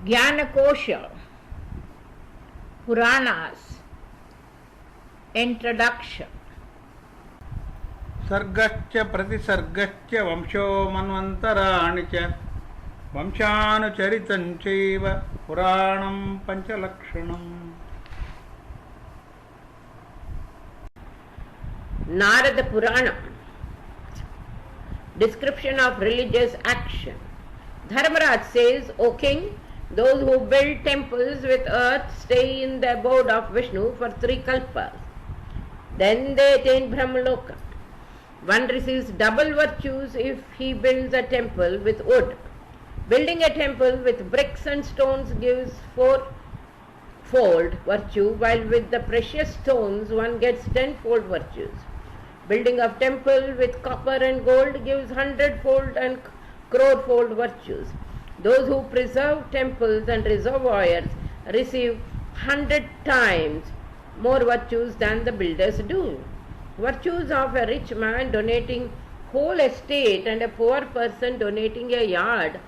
Jnanakosha, Puranas, Introduction. सर्गच्च प्रतिसर्गच्च वंशो मन्वन्तराणि च वंशानुचरितं चैव पुराणं पञ्चलक्षणम्. Narada Purana, description of religious action. Dharmaraj says, O king, those who build temples with earth stay in the abode of Vishnu for 3 kalpas. Then they attain Brahmaloka. One receives double virtues if he builds a temple with wood. Building a temple with bricks and stones gives 4-fold virtue, while with the precious stones one gets 10-fold virtues. Building of temple with copper and gold gives 100-fold and crore-fold virtues. Those who preserve temples and reservoirs receive 100 times more virtues than the builders do. Virtues of a rich man donating whole estate and a poor person donating a yard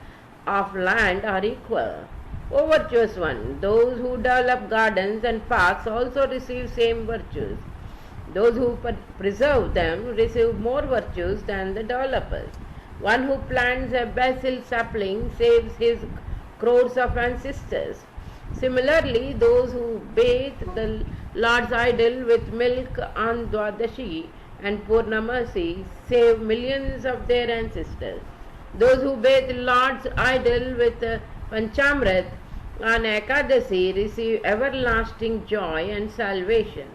of land are equal. O virtuous one, those who develop gardens and parks also receive same virtues. Those who preserve them receive more virtues than the developers. One who plants a basil sapling saves his crores of ancestors. Similarly, those who bathe the Lord's idol with milk on Dwadashi and Purnamasi save millions of their ancestors. Those who bathe the Lord's idol with Panchamrit on Ekadasi receive everlasting joy and salvation.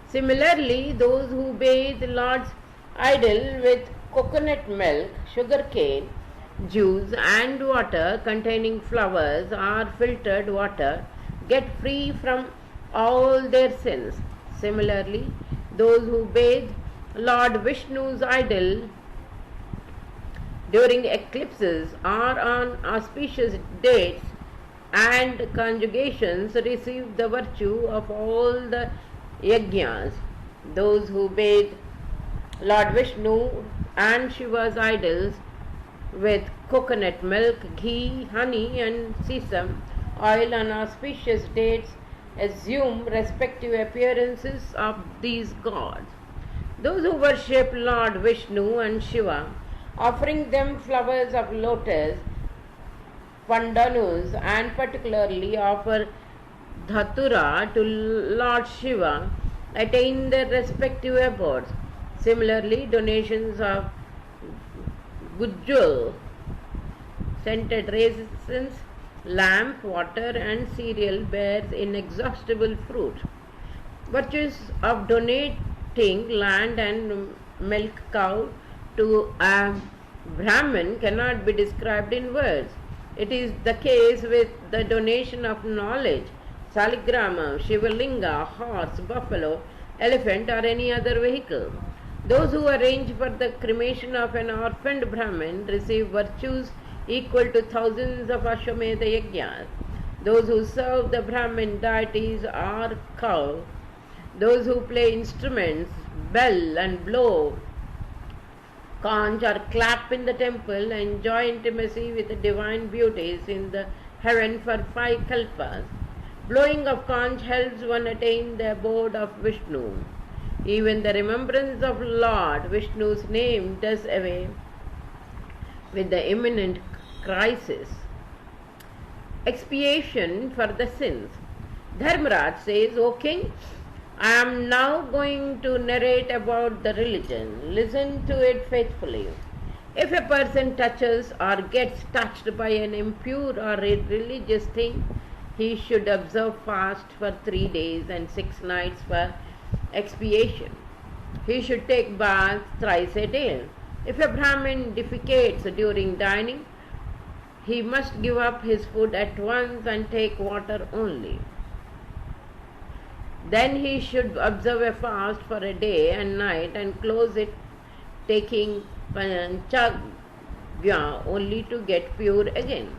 Similarly, those who bathe the Lord's idol with coconut milk, sugar cane, juice and water containing flowers or filtered water get free from all their sins. Similarly, those who bathe Lord Vishnu's idol during eclipses or on auspicious dates and conjugations receive the virtue of all the yajnas. Those who bathe Lord Vishnu and Shiva's idols with coconut milk, ghee, honey and sesame oil on auspicious dates assume respective appearances of these gods. Those who worship Lord Vishnu and Shiva, offering them flowers of lotus, pandanus, and particularly offer dhatura to Lord Shiva, attain their respective abodes. Similarly, donations of gujjul, scented raisins, lamp, water and cereal bears inexhaustible fruit. Virtues of donating land and milk cow to a Brahmin cannot be described in words. It is the case with the donation of knowledge, saligrama, shivalinga, horse, buffalo, elephant or any other vehicle. Those who arrange for the cremation of an orphaned Brahmin receive virtues equal to thousands of Ashwamedha yajnas. Those who serve the Brahmin deities or cow, those who play instruments, bell and blow conch or clap in the temple enjoy intimacy with the divine beauties in the heaven for 5 kalpas. Blowing of conch helps one attain the abode of Vishnu. Even the remembrance of Lord Vishnu's name does away with the imminent crisis. Expiation for the sins. Dharmaraj says, O king, I am now going to narrate about the religion. Listen to it faithfully. If a person touches or gets touched by an impure or irreligious thing, he should observe fast for 3 days and 6 nights for expiation. He should take bath thrice a day. If a Brahmin defecates during dining, he must give up his food at once and take water only. Then he should observe a fast for a day and night and close it taking panchagya only to get pure again.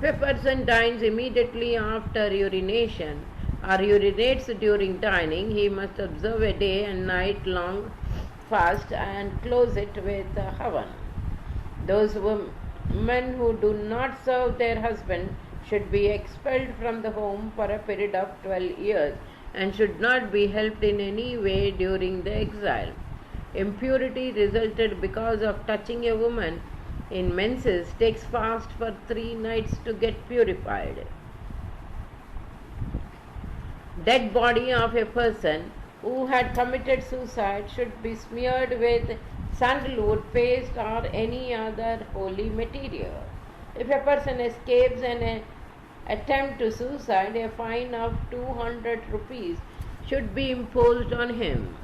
If a person dines immediately after urination or urinates during dining, he must observe a day and night long fast and close it with havan. Those women who do not serve their husband should be expelled from the home for a period of 12 years and should not be helped in any way during the exile. Impurity resulted because of touching a woman in menses takes fast for 3 nights to get purified. Dead body of a person who had committed suicide should be smeared with sandalwood paste or any other holy material. If a person escapes an attempt to suicide, a fine of 200 rupees should be imposed on him.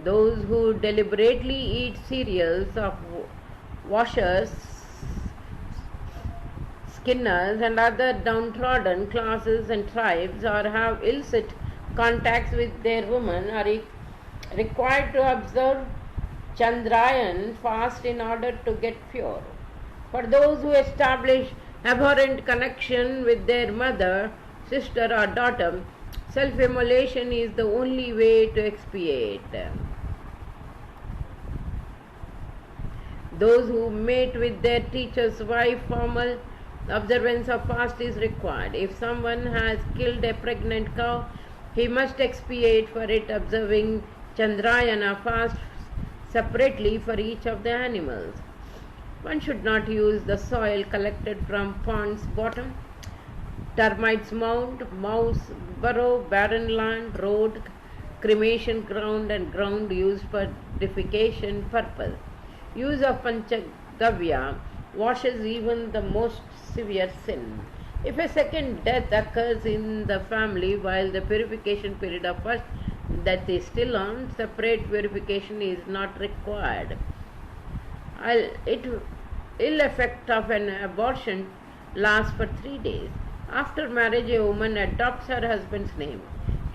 Those who deliberately eat cereals of washers, skinners, and other downtrodden classes and tribes, or have illicit contacts with their women, are required to observe Chandrayan fast in order to get pure. For those who establish abhorrent connection with their mother, sister, or daughter, self-immolation is the only way to expiate. Those who mate with their teacher's wife, formal observance of fast is required. If someone has killed a pregnant cow, he must expiate for it, observing Chandrayana fast separately for each of the animals. One should not use the soil collected from pond's bottom, termites' mound, mouse burrow, barren land, road, cremation ground, and ground used for deification purpose. Use of Panchagavya washes even the most severe sin. If a second death occurs in the family while the purification period of first death is still on, separate purification is not required. Ill effect of an abortion lasts for 3 days. After marriage, a woman adopts her husband's name.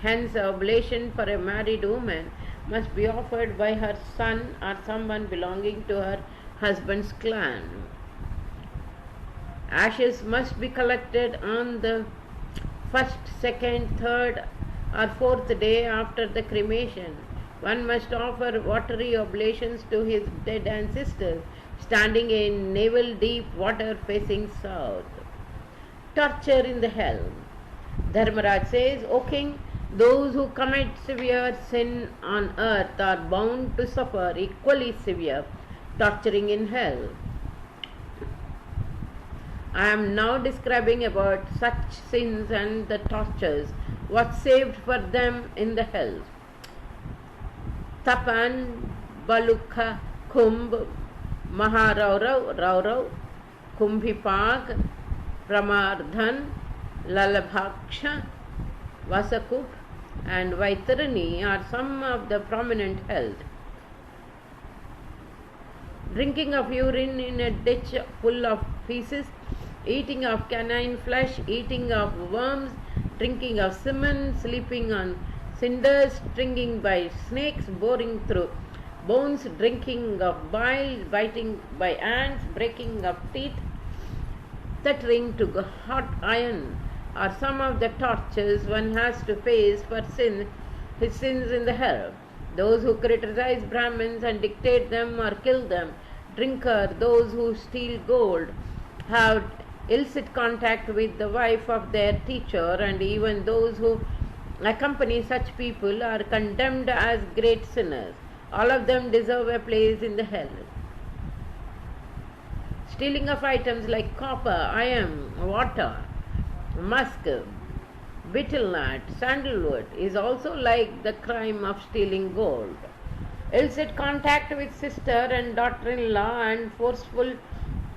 Hence, oblation for a married woman must be offered by her son or someone belonging to her husband's clan. Ashes must be collected on the first, second, third, or fourth day after the cremation. One must offer watery oblations to his dead ancestors, standing in navel deep water facing south. Torture in the hell. Dharmaraj says, O king, those who commit severe sin on earth are bound to suffer equally severe torturing in hell. I am now describing about such sins and the tortures, what's saved for them in the hells. Tapan, Balukha, Kumbh, Maharaurav, Kumbhipag, Pramardhan, Lalabhaksha, Vasakup, and Vaitarani are some of the prominent hells. Drinking of urine in a ditch full of feces, eating of canine flesh, eating of worms, drinking of semen, sleeping on cinders, stinging by snakes, boring through bones, drinking of bile, biting by ants, breaking of teeth, tettering to hot iron are some of the tortures one has to face for his sins in the hell. Those who criticize Brahmins and dictate them or kill them, drinker, those who steal gold, have illicit contact with the wife of their teacher, and even those who accompany such people are condemned as great sinners. All of them deserve a place in the hell. Stealing of items like copper, iron, water, musk, betel nut, sandalwood is also like the crime of stealing gold. Illicit contact with sister and daughter-in-law and forceful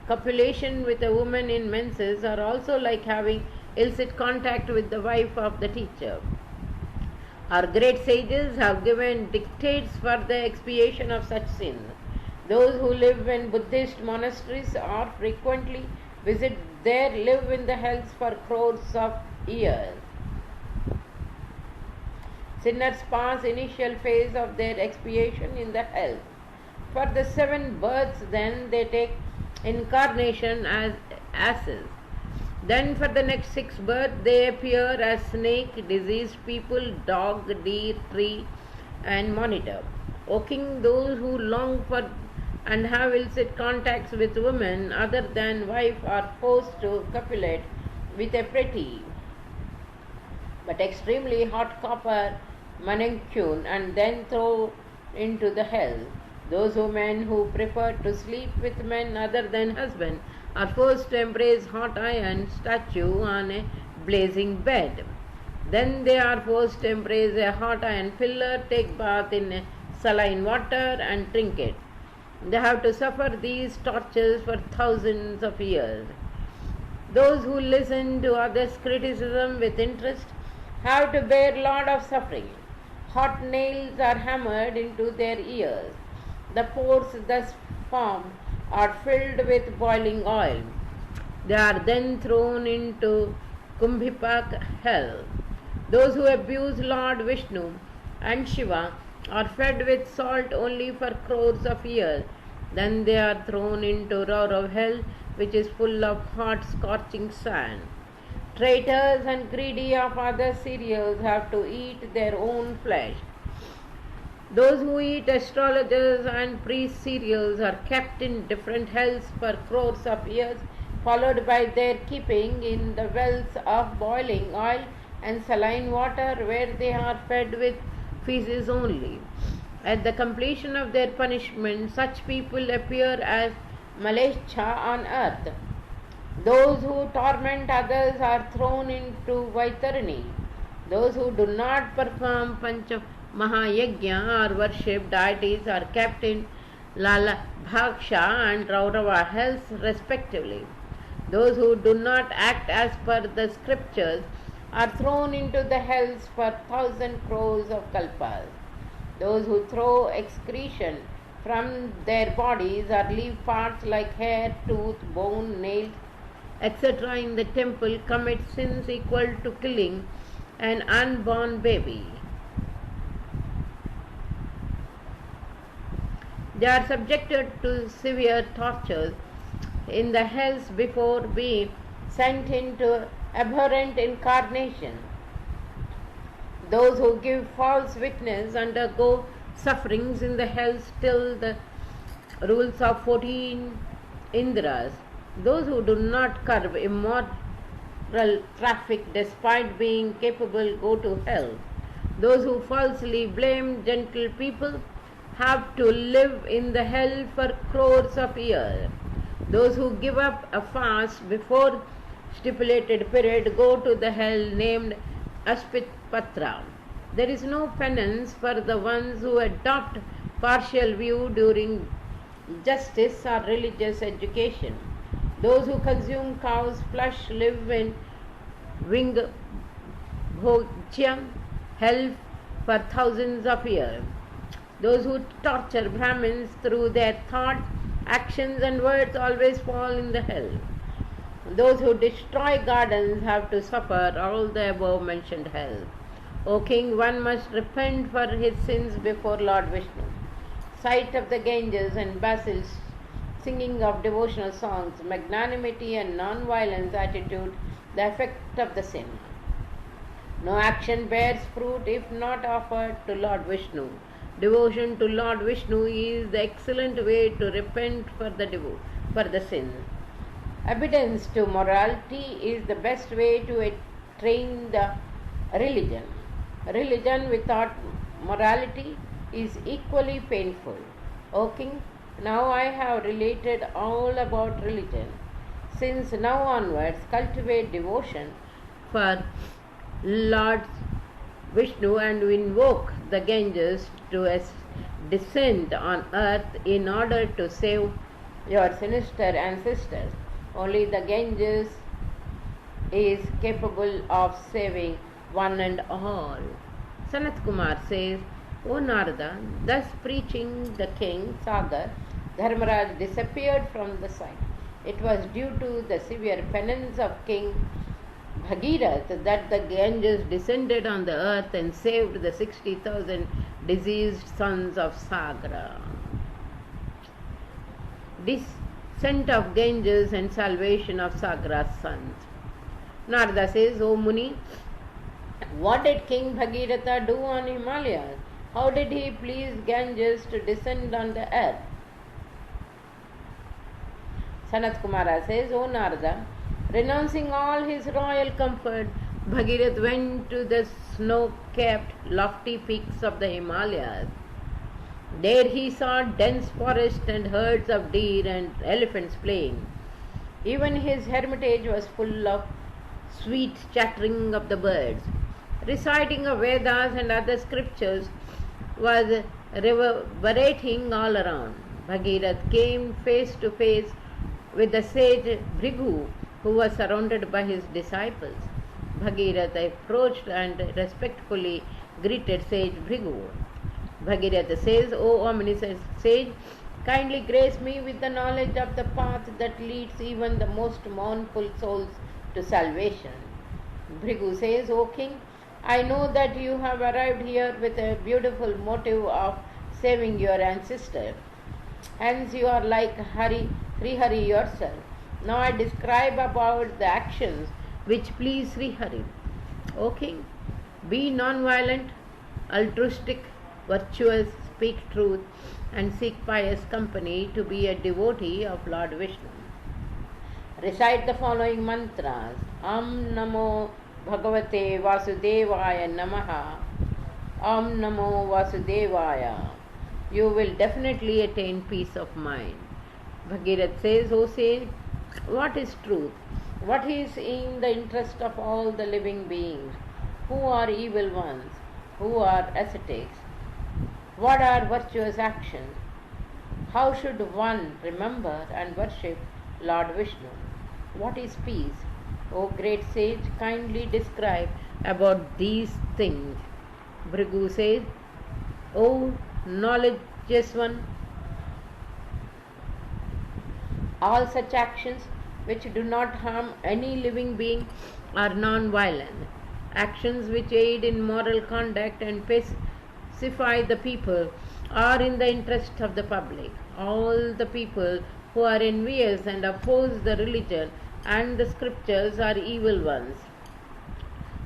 copulation with a woman in menses are also like having illicit contact with the wife of the teacher. Our great sages have given dictates for the expiation of such sins. Those who live in Buddhist monasteries or frequently visit there live in the hells for crores of years. Sinners pass initial phase of their expiation in the hell. For the 7 births, then they take incarnation as asses. Then for the next 6 births, they appear as snake, diseased people, dog, deer, tree, and monitor. O king, those who long for and have illicit contacts with women other than wife are forced to copulate with a pretty but extremely hot copper manicure and then throw into the hell. Those women who prefer to sleep with men other than husband are forced to embrace hot iron statue on a blazing bed. Then they are forced to embrace a hot iron filler, take bath in saline water and drink it. They have to suffer these tortures for thousands of years. Those who listen to others' criticism with interest have to bear a lot of suffering. Hot nails are hammered into their ears. The pores thus formed are filled with boiling oil. They are then thrown into Kumbhipak hell. Those who abuse Lord Vishnu and Shiva are fed with salt only for crores of years. Then they are thrown into Raurav hell, which is full of hot, scorching sand. Traitors and greedy of other cereals have to eat their own flesh. Those who eat astrologers and priest cereals are kept in different hells for crores of years, followed by their keeping in the wells of boiling oil and saline water, where they are fed with feces only. At the completion of their punishment, such people appear as Malechha on earth. Those who torment others are thrown into Vaitarani. Those who do not perform Pancha Mahayagya or worship deities are kept in Lala Bhaksha and Raurava hells respectively. Those who do not act as per the scriptures are thrown into the hells for 1,000 crores of kalpas. Those who throw excretion from their bodies or leave parts like hair, tooth, bone, nails, etc. in the temple commit sins equal to killing an unborn baby. They are subjected to severe tortures in the hells before being sent into abhorrent incarnation. Those who give false witness undergo sufferings in the hells till the rules of 14 Indras. Those who do not curb immoral traffic despite being capable go to hell. Those who falsely blame gentle people have to live in the hell for crores of years. Those who give up a fast before stipulated period go to the hell named Aspitpatra. There is no penance for the ones who adopt partial view during justice or religious education. Those who consume cow's flesh live in Vingbhojya hell for thousands of years. Those who torture Brahmins through their thoughts, actions and words always fall in the hell. Those who destroy gardens have to suffer all the above mentioned hell. O king, one must repent for his sins before Lord Vishnu. Sight of the Ganges and basils, singing of devotional songs, magnanimity and non-violence attitude, the effect of the sin. No action bears fruit if not offered to Lord Vishnu. Devotion to Lord Vishnu is the excellent way to repent for the sin. Obedience to morality is the best way to train the religion. Religion without morality is equally painful. O king, now I have related all about religion. Since now onwards, cultivate devotion for Lord Vishnu and invoke the Ganges to descend on earth in order to save your sinister ancestors. Only the Ganges is capable of saving one and all. Sanat Kumar says, O Narada, thus preaching the king Sagar, Dharmaraj disappeared from the sight. It was due to the severe penance of King Bhagirath that the Ganges descended on the earth and saved the 60,000 diseased sons of Sagra. Descent of Ganges and salvation of Sagra's sons. Narada says, O Muni, what did King Bhagiratha do on Himalayas? How did he please Ganges to descend on the earth? Sanat Kumara says, O Narada, Renouncing all his royal comfort, Bhagirath went to the snow-capped lofty peaks of the Himalayas. There he saw dense forests and herds of deer and elephants playing. Even his hermitage was full of sweet chattering of the birds. Reciting of Vedas and other scriptures was reverberating all around. Bhagirath came face to face with the sage Bhrigu, who was surrounded by his disciples. Bhagirath approached and respectfully greeted sage Bhrigu. Bhagirath says, O omniscient sage, kindly grace me with the knowledge of the path that leads even the most mournful souls to salvation. Bhrigu says, O king, I know that you have arrived here with a beautiful motive of saving your ancestor. Hence you are like Srihari yourself. Now I describe about the actions which please Srihari. O king, be non-violent, altruistic, virtuous, speak truth, and seek pious company to be a devotee of Lord Vishnu. Recite the following mantras. Am Namo Bhagavate Vasudevaya Namaha. Am Namo Vasudevaya. You will definitely attain peace of mind. Bhagirath says, O sage, what is truth? What is in the interest of all the living beings? Who are evil ones? Who are ascetics? What are virtuous actions? How should one remember and worship Lord Vishnu? What is peace? O great sage, kindly describe about these things. Bhrigu says, O knowledgeous one, all such actions which do not harm any living being are non-violent. Actions which aid in moral conduct and pacify the people are in the interest of the public. All the people who are envious and oppose the religion and the scriptures are evil ones.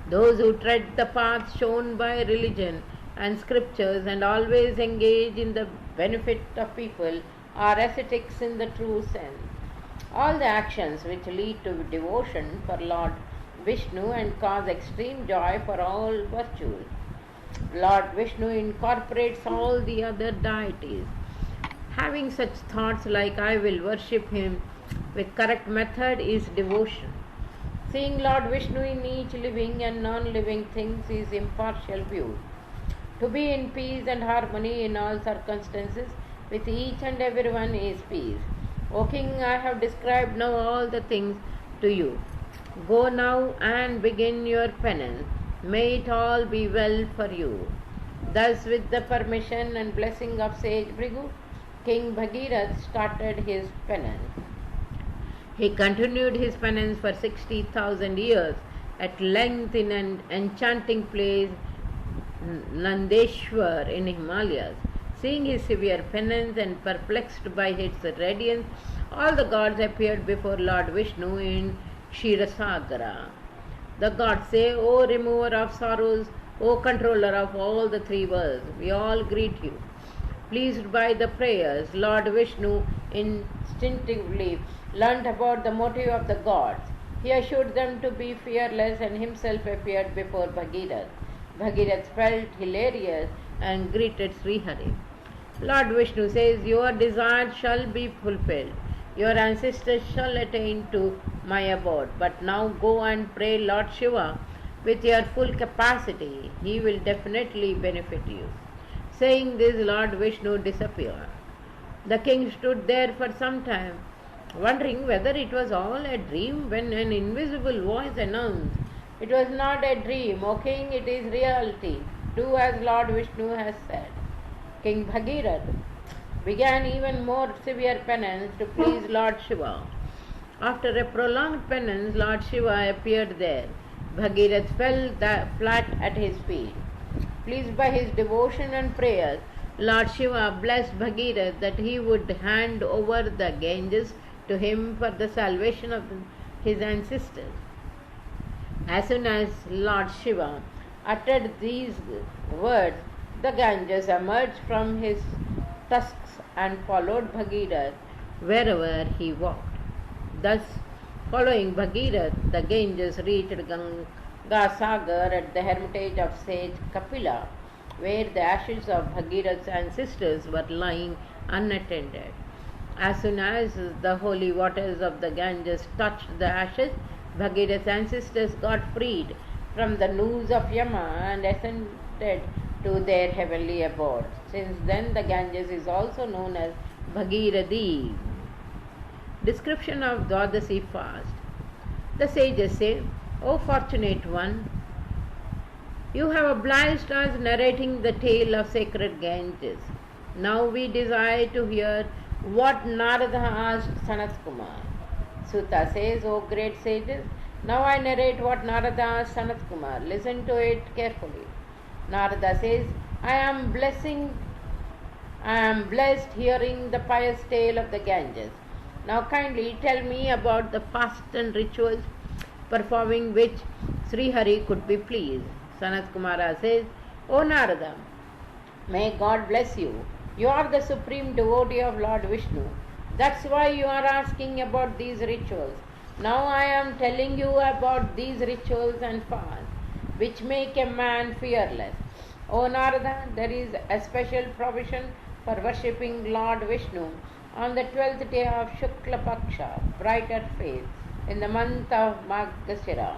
Those who tread the path shown by religion and scriptures and always engage in the benefit of people are ascetics in the true sense. All the actions which lead to devotion for Lord Vishnu and cause extreme joy for all virtues. Lord Vishnu incorporates all the other deities. Having such thoughts like I will worship him with correct method is devotion. Seeing Lord Vishnu in each living and non-living things is impartial view. To be in peace and harmony in all circumstances with each and everyone is peace. O king, I have described now all the things to you. Go now and begin your penance. May it all be well for you. Thus, with the permission and blessing of sage Bhrigu, King Bhagirath started his penance. He continued his penance for 60,000 years, at length in an enchanting place, Nandeshwar in Himalayas. Seeing his severe penance and perplexed by its radiance, all the gods appeared before Lord Vishnu in Kshirasagara. The gods say, O remover of sorrows, O controller of all the three worlds, we all greet you. Pleased by the prayers, Lord Vishnu instinctively learnt about the motive of the gods. He assured them to be fearless and himself appeared before Bhagirath. Bhagirath felt hilarious and greeted Srihari. Lord Vishnu says, your desires shall be fulfilled. Your ancestors shall attain to my abode. But now go and pray Lord Shiva with your full capacity. He will definitely benefit you. Saying this, Lord Vishnu disappeared. The king stood there for some time, wondering whether it was all a dream, when an invisible voice announced, it was not a dream, O king, it is reality. Do as Lord Vishnu has said. King Bhagirath began even more severe penance to please Lord Shiva. After a prolonged penance, Lord Shiva appeared there. Bhagirath fell flat at his feet. Pleased by his devotion and prayers, Lord Shiva blessed Bhagirath that he would hand over the Ganges to him for the salvation of his ancestors. As soon as Lord Shiva uttered these words, the Ganges emerged from his tusks and followed Bhagirath wherever he walked. Thus, Following Bhagirath, the Ganges reached Ganga Sagar at the hermitage of sage Kapila, where the ashes of Bhagirath's ancestors were lying unattended. As soon as the holy waters of the Ganges touched the ashes, Bhagirath's ancestors got freed from the noose of Yama and ascended to their heavenly abode. Since then, the Ganges is also known as Bhagirathi. Description of Dwadasi fast. The sages say, O fortunate one, you have obliged us narrating the tale of sacred Ganges. Now we desire to hear what Narada asked Sanat Kumar. Sutta says, O great sages, now I narrate what Narada asked Sanat Kumar. Listen to it carefully. Narada says, I am blessed hearing the pious tale of the Ganges. Now kindly tell me about the fast and rituals performing which Sri Hari could be pleased. Sanat Kumara says, O Narada, may God bless you. You are the supreme devotee of Lord Vishnu. That's why you are asking about these rituals. Now I am telling you about these rituals and fasts, which make a man fearless. O Narada, there is a special provision for worshipping Lord Vishnu on the 12th day of Shukla Paksha, brighter phase, in the month of Margashira.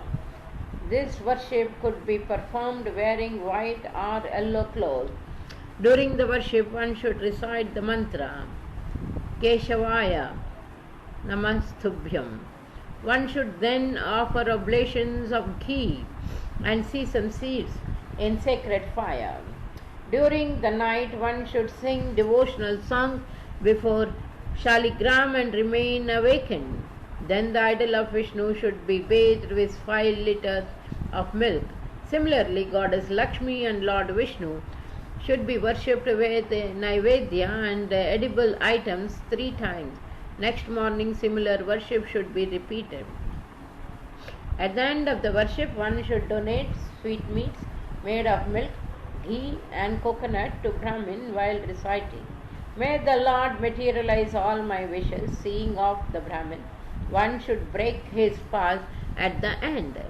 This worship could be performed wearing white or yellow clothes. During the worship, one should recite the mantra Keshavaya Namastubhyam. One should then offer oblations of ghee and sesame seeds in sacred fire. During the night, one should sing devotional songs before Shaligram and remain awakened. Then the idol of Vishnu should be bathed with 5 liters of milk. Similarly, Goddess Lakshmi and Lord Vishnu should be worshipped with Naivedya and edible items 3 times. Next morning, similar worship should be repeated. At the end of the worship, one should donate sweetmeats made of milk, ghee and coconut to Brahmin while reciting. May the Lord materialize all my wishes. Seeing off the Brahmin, one should break his fast at the end.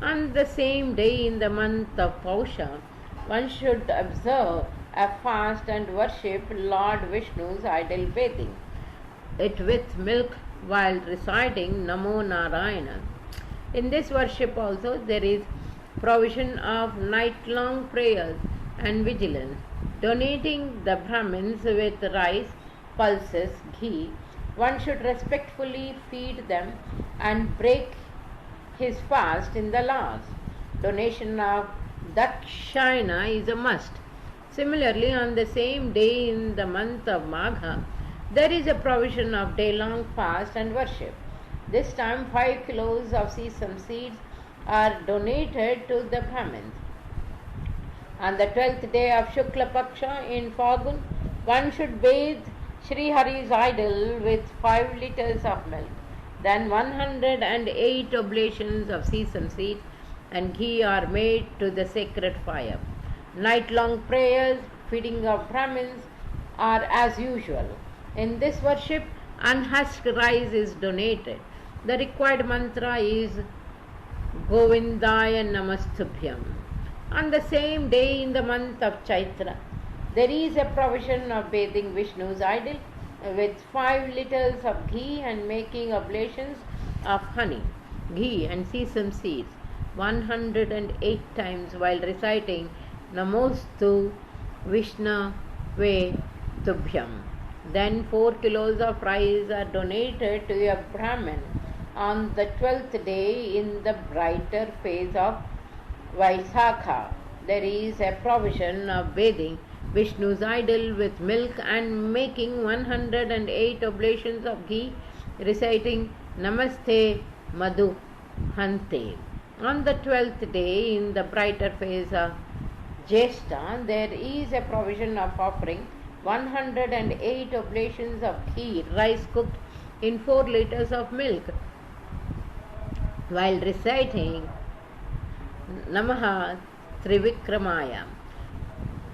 On the same day in the month of Pausha, one should observe a fast and worship Lord Vishnu's idol bathing it with milk while reciting Namo Narayana. In this worship also there is provision of night-long prayers and vigilance. Donating the Brahmins with rice, pulses, ghee, one should respectfully feed them and break his fast in the last. Donation of Dakshina is a must. Similarly, on the same day in the month of Magha, there is a provision of day-long fast and worship. This time 5 kilos of sesame seeds are donated to the Brahmins. On the 12th day of Shukla Paksha in Phagun, one should bathe Sri Hari's idol with 5 liters of milk. Then 108 oblations of sesame seeds and ghee are made to the sacred fire. Night-long prayers, feeding of Brahmins are as usual. In this worship, unhusked rice is donated. The required mantra is Govindaya Namastubhyam. On the same day in the month of Chaitra, there is a provision of bathing Vishnu's idol with 5 liters of ghee and making oblations of honey, ghee and sesame seeds 108 times while reciting Namostu Vishnave Tubhyam. Then 4 kilos of rice are donated to a Brahmin on the 12th day in the brighter phase of Vaisakha. There is a provision of bathing Vishnu's idol with milk and making 108 oblations of ghee, reciting Namaste Madhu Hante. On the 12th day in the brighter phase of Jeshta, there is a provision of offering 108 oblations of ghee, rice cooked in 4 liters of milk, while reciting Namaha Trivikramaya.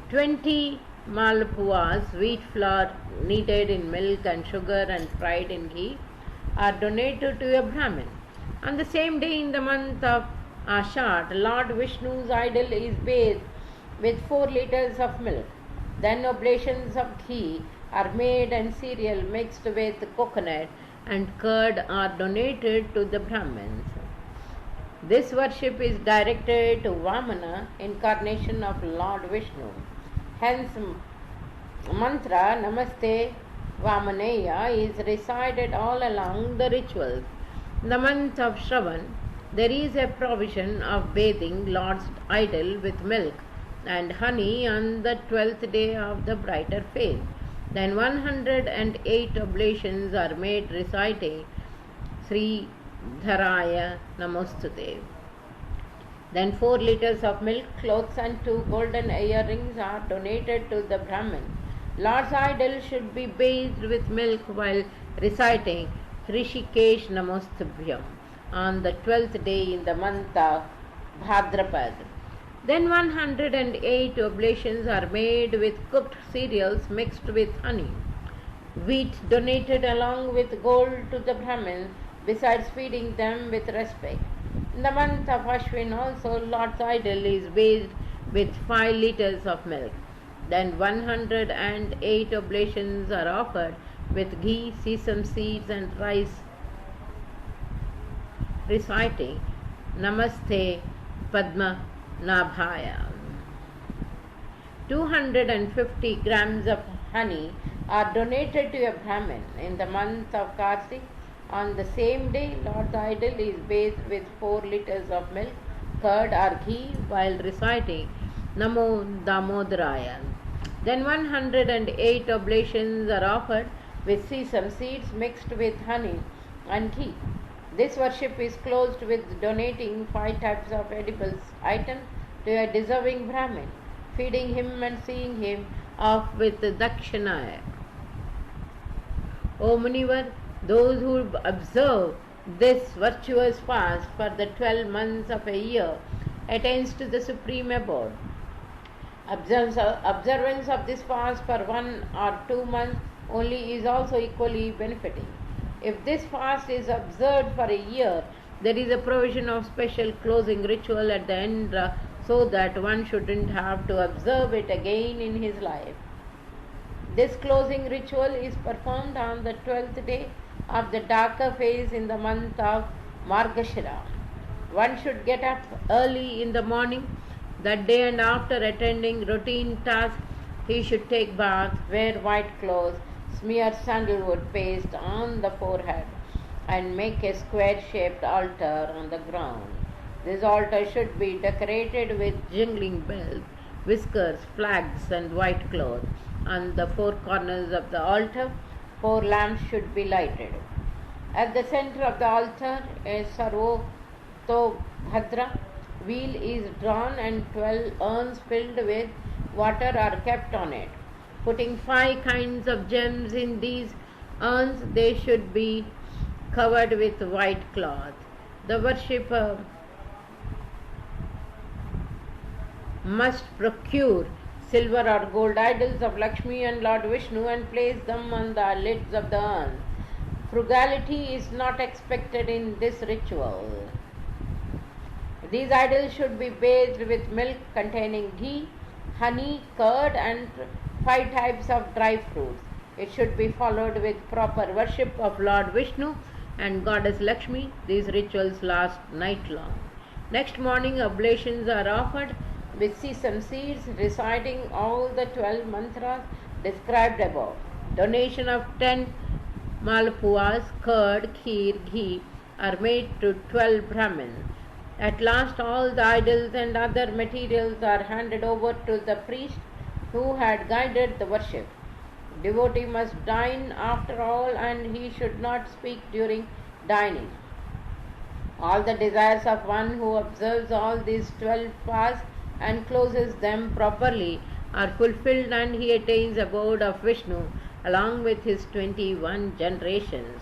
20 malpuas, wheat flour kneaded in milk and sugar and fried in ghee, are donated to a Brahmin. On the same day in the month of Ashad, Lord Vishnu's idol is bathed with 4 liters of milk. Then oblations of ghee are made and cereal mixed with coconut and curd are donated to the Brahmins. This worship is directed to Vamana, incarnation of Lord Vishnu. Hence, mantra Namaste Vamanaya is recited all along the rituals. In the month of Shravan, there is a provision of bathing Lord's idol with milk and honey on the 12th day of the brighter phase. Then 108 oblations are made reciting Sri Dharaya Namostute. Then 4 liters of milk, clothes and 2 golden earrings are donated to the Brahmin. Lord's idol should be bathed with milk while reciting Hrishikesh Namostubhyam on the 12th day in the month of Bhadrapad. Then 108 oblations are made with cooked cereals mixed with honey. Wheat donated along with gold to the Brahmins, besides feeding them with respect. In the month of Ashwin also, Lord's idol is bathed with 5 liters of milk. Then 108 oblations are offered with ghee, sesame seeds and rice, reciting Namaste Padma Nabhaya. 250 grams of honey are donated to a Brahmin. In the month of Kartik, on the same day, Lord's idol is bathed with 4 liters of milk, curd or ghee while reciting Namo Damodaraya. Then 108 oblations are offered with sesame seeds mixed with honey and ghee. This worship is closed with donating 5 types of edible items to a deserving Brahmin, feeding him and seeing him off with Dakshinaya. O Munivar, those who observe this virtuous fast for the 12 months of a year attains to the supreme abode. Observance of this fast for 1 or 2 months only is also equally benefiting. If this fast is observed for a year, there is a provision of special closing ritual at the end so that one shouldn't have to observe it again in his life. This closing ritual is performed on the 12th day of the darker phase in the month of Margashira. One should get up early in the morning that day, and after attending routine tasks, he should take bath, wear white clothes, smear sandalwood paste on the forehead, and make a square-shaped altar on the ground. This altar should be decorated with jingling bells, whiskers, flags, and white cloth. On the 4 corners of the altar, 4 lamps should be lighted. At the center of the altar, a Sarvotobhadra wheel is drawn and 12 urns filled with water are kept on it. Putting 5 kinds of gems in these urns, they should be covered with white cloth. The worshipper must procure silver or gold idols of Lakshmi and Lord Vishnu and place them on the lids of the urn. Frugality is not expected in this ritual. These idols should be bathed with milk containing ghee, honey, curd and 5 types of dry fruits. It should be followed with proper worship of Lord Vishnu and Goddess Lakshmi. These rituals last night long. Next morning, oblations are offered with sesame seeds, reciting all the 12 mantras described above. Donation of 10 malpuas, curd, kheer, ghee are made to 12 Brahmins. At last, all the idols and other materials are handed over to the priest who had guided the worship. Devotee must dine after all, and he should not speak during dining. All the desires of one who observes all these 12 fasts and closes them properly are fulfilled, and he attains abode of Vishnu along with his 21 generations.